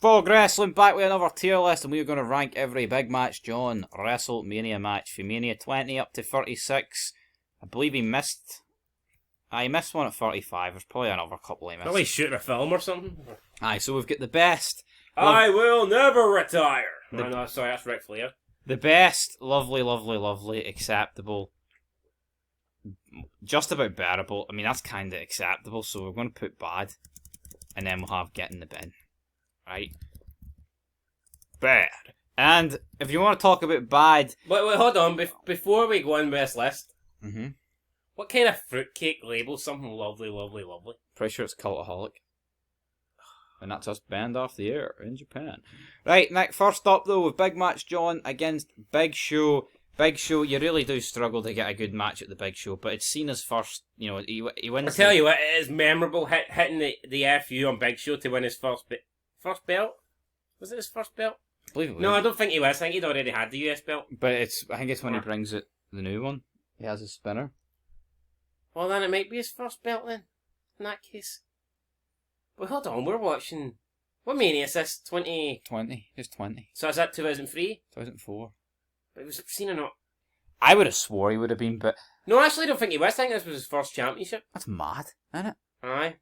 Fog Wrestling back with another tier list, and we're going to rank every big match John Wrestlemania match from Mania 20 up to 36. I believe he missed. He missed one at 35. There's probably another couple he missed. Probably shooting a film or something. Aye, so we've got the best. I will never retire. No, sorry, that's Ric Flair. The best, lovely, acceptable, just about bearable. I mean, that's kind of acceptable, so we're going to put bad, and then we'll have get in the bin. Right? Bad. And if you want to talk about bad... Wait, hold on. Before we go on with this list, Mm-hmm. What kind of fruitcake labels something lovely? Pretty sure it's Cultaholic. And that's us banned off the air in Japan. Right, Nick, first up though, with Big Match John against Big Show. Big Show, you really do struggle to get a good match at the Big Show, but it's Cena's first, he wins. I tell you what, it is memorable hitting the FU on Big Show to win his first belt. Was it his first belt? I believe it was. No, I don't think he was. I think he'd already had the US belt. But I think it's when he brings it, the new one. He has his spinner. Well, then it might be his first belt then, in that case. But hold on, we're watching... What Mania is this? 20... 20. Just 20. So is that 2003? 2004. But it was Cena not... I would have swore he would have been, but... No, actually I don't think he was. I think this was his first championship. That's mad, isn't it? Aye.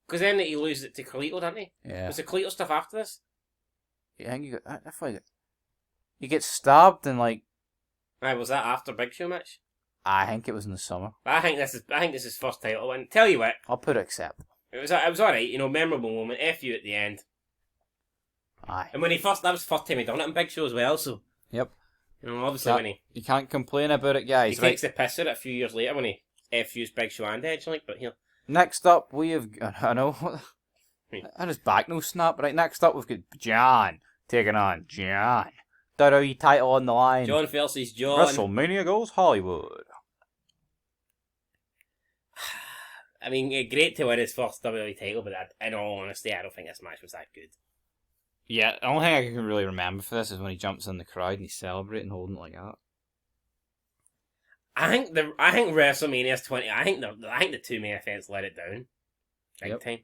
Because then he loses it to Carlito, didn't he? Yeah. Was the Carlito stuff after this? Yeah, I think you got... I thought he gets stabbed and like... Aye, was that after Big Show match? I think it was in the summer. I think this is his first title win. Tell you what, I'll put it acceptable. it was alright, memorable moment, FU at the end. Aye. And when that was the first time he done it in Big Show as well, so... Yep. Obviously when You can't complain about it, guys. he takes the piss at it a few years later when he FU's Big Show and Edge, but here. Next up, we have... I know. I just back no snap. Right, next up, we've got John taking on John. WWE title on the line. John versus John. WrestleMania goes Hollywood. I mean, great to win his first WWE title, but in all honesty, I don't think this match was that good. Yeah, the only thing I can really remember for this is when he jumps in the crowd and he's celebrating, holding it like that. I think WrestleMania's 20. I think the two main events let it down, big time.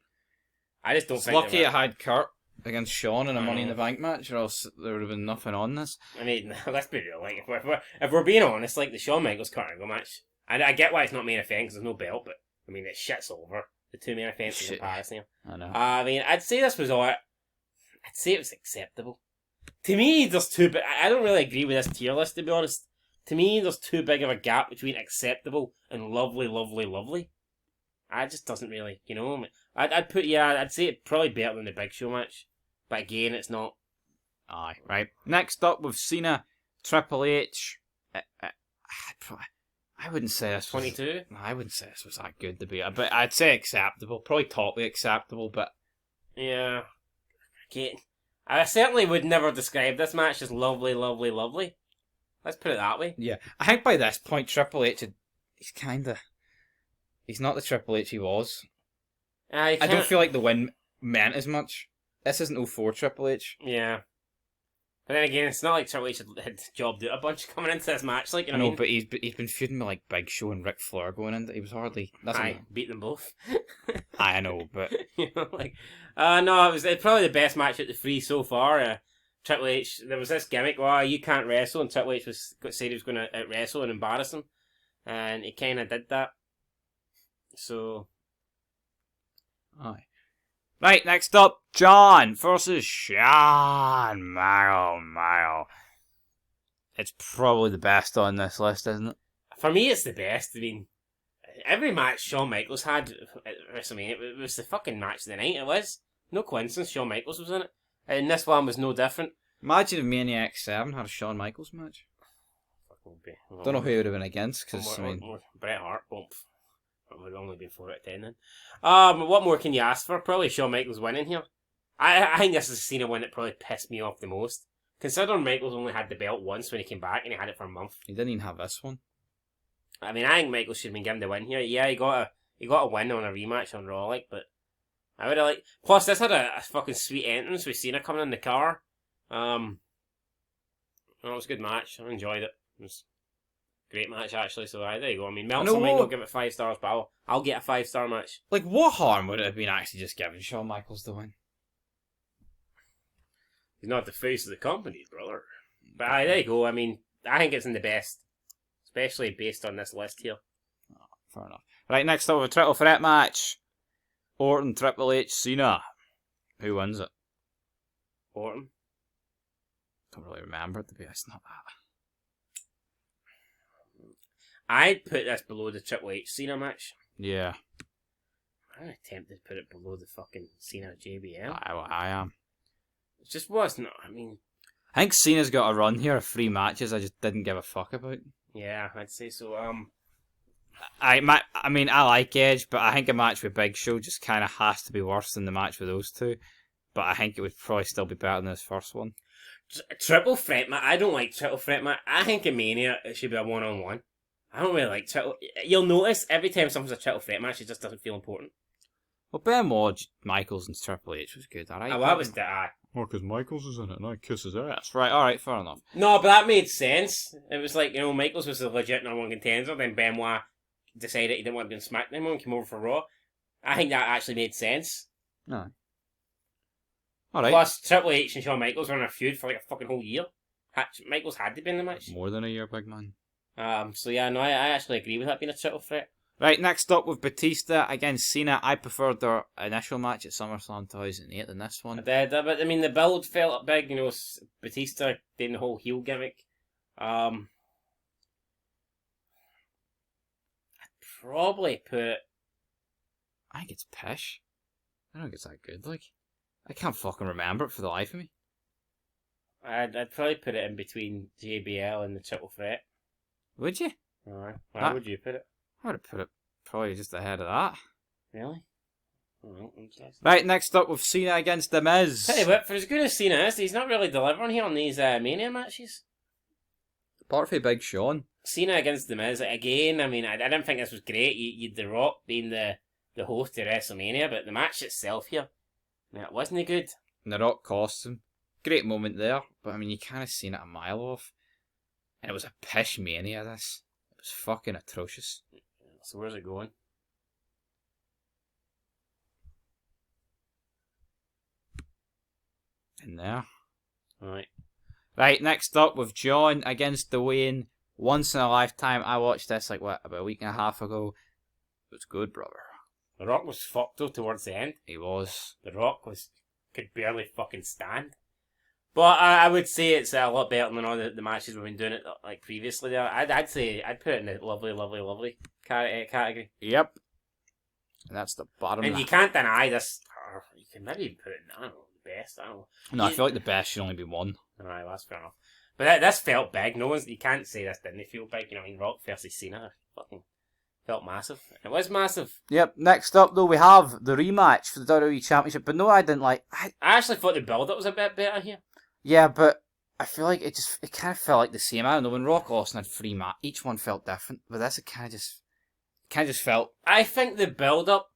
I just don't It's think. lucky it had Kurt against Shawn in a Money in the Bank match, or else there would have been nothing on this. I mean, let's be real. Like, if we're being honest, like the Shawn Michaels Kurt Angle match, I get why it's not main event because there's no belt, but I mean, it shits over the two main events in comparison. I know. I mean, I'd say this was alright. I'd say it was acceptable. To me, there's too big. I don't really agree with this tier list, to be honest. To me, there's too big of a gap between acceptable and lovely. I just doesn't really, I'd say it's probably better than the Big Show match. But again, it's not. Aye, right. Next up with Cena, Triple H. I wouldn't say this was... 22? I wouldn't say this was that good to be... But I'd say acceptable. Probably totally acceptable, but... Yeah. I certainly would never describe this match as lovely. Let's put it that way. Yeah. I think by this point, Triple H, he's kind of... He's not the Triple H he was. I don't feel like the win meant as much. This isn't 04 Triple H. Yeah. But then again, it's not like Triple H had jobbed out a bunch coming into this match. Like, I know, but he's been feuding with like Big Show and Ric Flair going into. He was hardly. Beat them both. I know, but no, it's probably the best match at the three so far. Triple H, there was this gimmick, you can't wrestle, and Triple H said he was going to out wrestle and embarrass him, and he kind of did that. So, aye. Right, next up, John versus Shawn Michaels. It's probably the best on this list, isn't it? For me, it's the best. I mean, every match Shawn Michaels had at WrestleMania, it was the fucking match of the night. It was. No coincidence, Shawn Michaels was in it. And this one was no different. Imagine if Mania X7 had a Shawn Michaels match. Don't know who it would have been against, because, Bret Hart, bump. It would have only been 4 out of 10 then. What more can you ask for? Probably Shawn Michaels winning here. I think this is a Cena win that probably pissed me off the most. Considering Michaels only had the belt once when he came back and he had it for a month. He didn't even have this one. I mean, I think Michaels should have been given the win here. Yeah, he got a win on a rematch on Raw, but I would have Plus, this had a fucking sweet entrance with Cena coming in the car. It was a good match. I enjoyed it. It was a great match, actually. So, there you go. I mean, Meltzer might not give it 5 stars, but I'll get a 5-star match. Like, what harm would it have been actually just giving Shawn Michaels the win? He's not the face of the company, brother. But there you go. I mean, I think it's in the best. Especially based on this list here. Oh, fair enough. Right, next up, a triple threat match. Orton, Triple H, Cena. Who wins it? Orton. Don't really remember it, to be honest. Not that. I'd put this below the Triple H Cena match. Yeah. I'm tempted to put it below the fucking Cena JBL. I am. It just wasn't. I mean, I think Cena's got a run here of 3 matches I just didn't give a fuck about. yeah, I'd say so. I mean, I like Edge, but I think a match with Big Show just kind of has to be worse than the match with those two. But I think it would probably still be better than this first one. Triple threat match. I don't like triple threat match. I think in Mania it should be a 1-on-1. I don't really like triple. You'll notice every time someone's a triple threat match, it just doesn't feel important. Well, Benoit, Michaels, and Triple H was good, alright? Oh, that was the eye. Well, because Michaels is in it, and I kiss his ass. Right, alright, fair enough. No, but that made sense. It was like, Michaels was a legit number 1 contender, then Benoit decided he didn't want to be on SmackDown anymore and came over for Raw. I think that actually made sense. No. Alright. Plus, Triple H and Shawn Michaels were in a feud for like a fucking whole year. Michaels had to be in the match. More than a year, big man. So yeah, no, I actually agree with that being a triple threat. Right, next up with Batista against Cena. I preferred their initial match at SummerSlam 2008 than this one. I did, but I mean, the build felt big, Batista doing the whole heel gimmick. I'd probably put... I think it's pish. I don't think it's that good, like. I can't fucking remember it for the life of me. I'd probably put it in between JBL and the triple threat. Would you? Alright. Where would you put it? I would have put it probably just ahead of that. Really? Oh, right, next up with Cena against The Miz. Tell you what, for as good as Cena is, he's not really delivering here on these Mania matches. Apart from Big Sean. Cena against The Miz, again, I mean, I didn't think this was great. You'd The Rock being the host of WrestleMania, but the match itself here, I mean, it wasn't good. And The Rock cost him. Great moment there, but I mean, you kind of seen it a mile off. And it was a pish Mania, this. It was fucking atrocious. So where's it going? In there. Alright. Right, next up with John against Dwayne. Once in a lifetime. I watched this about a week and a half ago. It was good, brother. The Rock was fucked though towards the end. He was. The Rock could barely fucking stand. But I would say it's a lot better than all the matches we've been doing it like previously. There, I'd say I'd put it in the lovely category. Yep. And that's the bottom. And you can't deny this. Or you can maybe even put it in, I don't know, the best. I don't know. No, I feel like the best should only be one. Alright, well, that's fair enough. But this felt big. You can't say this didn't feel big. Rock versus Cena fucking felt massive. It was massive. Yep. Next up though, we have the rematch for the WWE Championship. But no, I didn't like. I actually thought the build up was a bit better here. Yeah, but I feel like it kind of felt like the same. I don't know, when Rock Austin had 3 matches, each one felt different. But this, it kind of just felt. I think the build up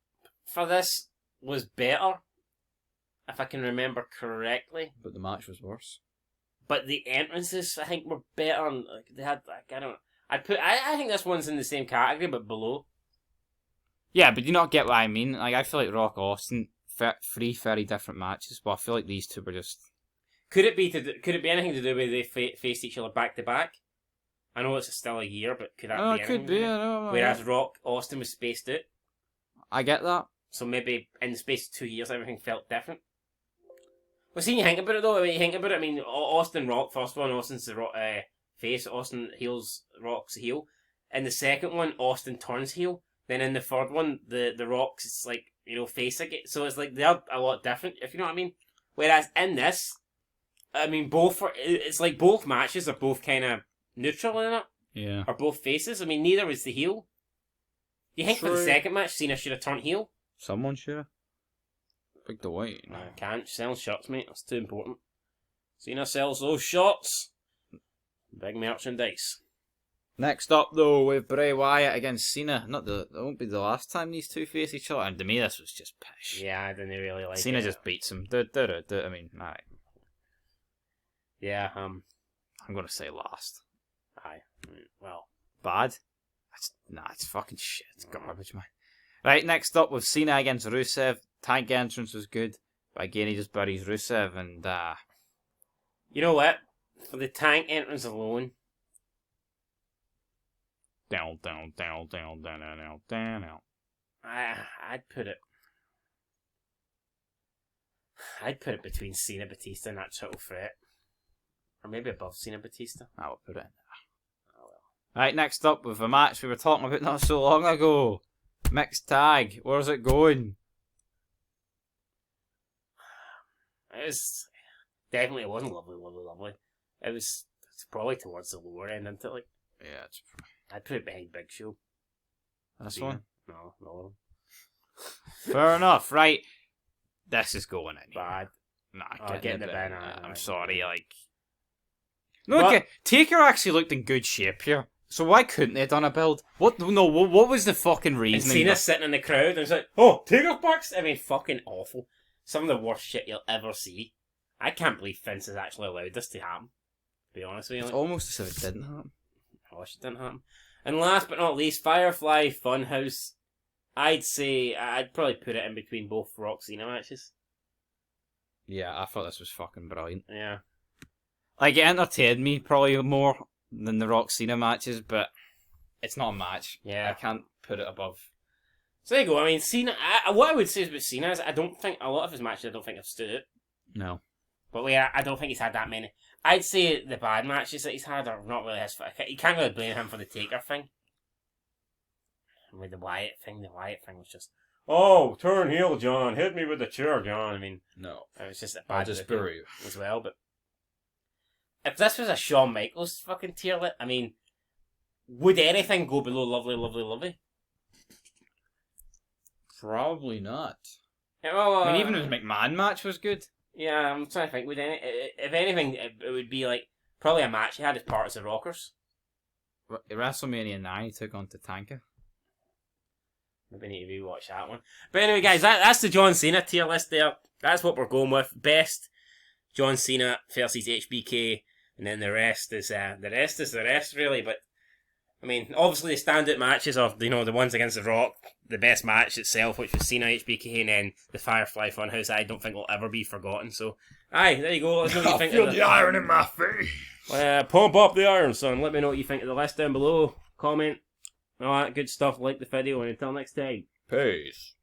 for this was better, if I can remember correctly. But the match was worse. But the entrances, I think, were better. And they had, I don't know. I think this one's in the same category, but below. Yeah, but you not get what I mean. Like, I feel like Rock Austin, 3 very different matches, but I feel like these two were just. Could it be anything to do with they faced each other back to back? I know it's still a year, but could that be? It could be. I know. Whereas Rock Austin was spaced out. I get that. So maybe in the space of 2 years, everything felt different. Well, see, you think about it though. When you think about it, I mean, Austin Rock, first one, Austin's the face. Austin heals Rock's heel. In the second one, Austin turns heel. Then in the third one, the Rock's it's like face again. So it's like they're a lot different, if you know what I mean. Whereas in this, I mean, it's like both matches are both kind of neutral in it. Yeah. Are both faces. I mean, neither was the heel. Do you think for the second match, Cena should have turned heel? Someone should have. Big Dwight. I can't. Selling shots, mate. That's too important. Cena sells those shots. Big merchandise. Next up, though, with Bray Wyatt against Cena. It won't be the last time these two face each other. And to me, this was just pish. Yeah, I didn't really like it. Cena just beats him. I mean, alright. Yeah, I'm going to say last. Aye. Well. Bad? It's fucking shit. It's garbage, man. Right, next up with Cena against Rusev. Tag entrance was good. But again, he just buries Rusev and, You know what? For the tank entrance alone, Down. I'd put it. I'd put it between Cena, Batista, and that triple threat, or maybe above Cena, Batista. I will put it in. Oh well. Right, next up with a match we were talking about not so long ago. Mixed tag. Where's it going? It wasn't lovely. It's probably towards the lower end, isn't it? Like, Yeah, it's I'd put it behind Big Show. this Cena. one. No. Fair enough, right? This is going in. Bad. Nah, Get in the bin. bin, I'm aye. sorry, like. No, But- okay. Taker actually looked in good shape here. So why couldn't they have done a build? What? No, what was the fucking And reasoning? Cena's sitting in the crowd and it's like, oh, Taker's back. I mean, fucking awful. Some of the worst shit you'll ever see. I can't believe Vince has actually allowed this to happen. To be honest with you. It's Like, almost as if it didn't happen. I wish it didn't happen. And last but not least, Firefly Funhouse. I'd say I'd probably put it in between both Rock Cena matches. Yeah, I thought this was fucking brilliant. Yeah. Like, it entertained me probably more than the Rock Cena matches, but it's not a match. Yeah. I can't put it above. So there you go. I mean, Cena. What I would say about Cena is I don't think a lot of his matches. I don't think have stood it. No. But yeah, I don't think he's had that many. I'd say the bad matches that he's had are not really his fault. You can't really blame him for the Taker thing. And with the Wyatt thing was just, oh, turn heel, John. Hit me with the chair, John. I mean, No. it was just a I'll bad just booking bury you. as well. But if this was a Shawn Michaels fucking tier lit, I mean, would anything go below Lovely? Probably not. Yeah, well, I mean, even his McMahon match was good. yeah, I'm trying to think. If anything, it would be like probably a match he had as part of the Rockers. WrestleMania 9 he took on Tatanka. Maybe need to rewatch that one. But anyway, guys, that's the John Cena tier list there. That's what we're going with. Best John Cena versus HBK, and then the rest is the rest really. But I mean, obviously the standout matches are the ones against The Rock. The best match itself, which was Cena HBK, and then the Firefly Funhouse. I don't think will ever be forgotten. So, aye, there you go. Let us know what you think. Feel the iron in my face. Pump up the iron, son. Let me know what you think of the list down below. Comment. All that good stuff. Like the video, and until next time. Peace.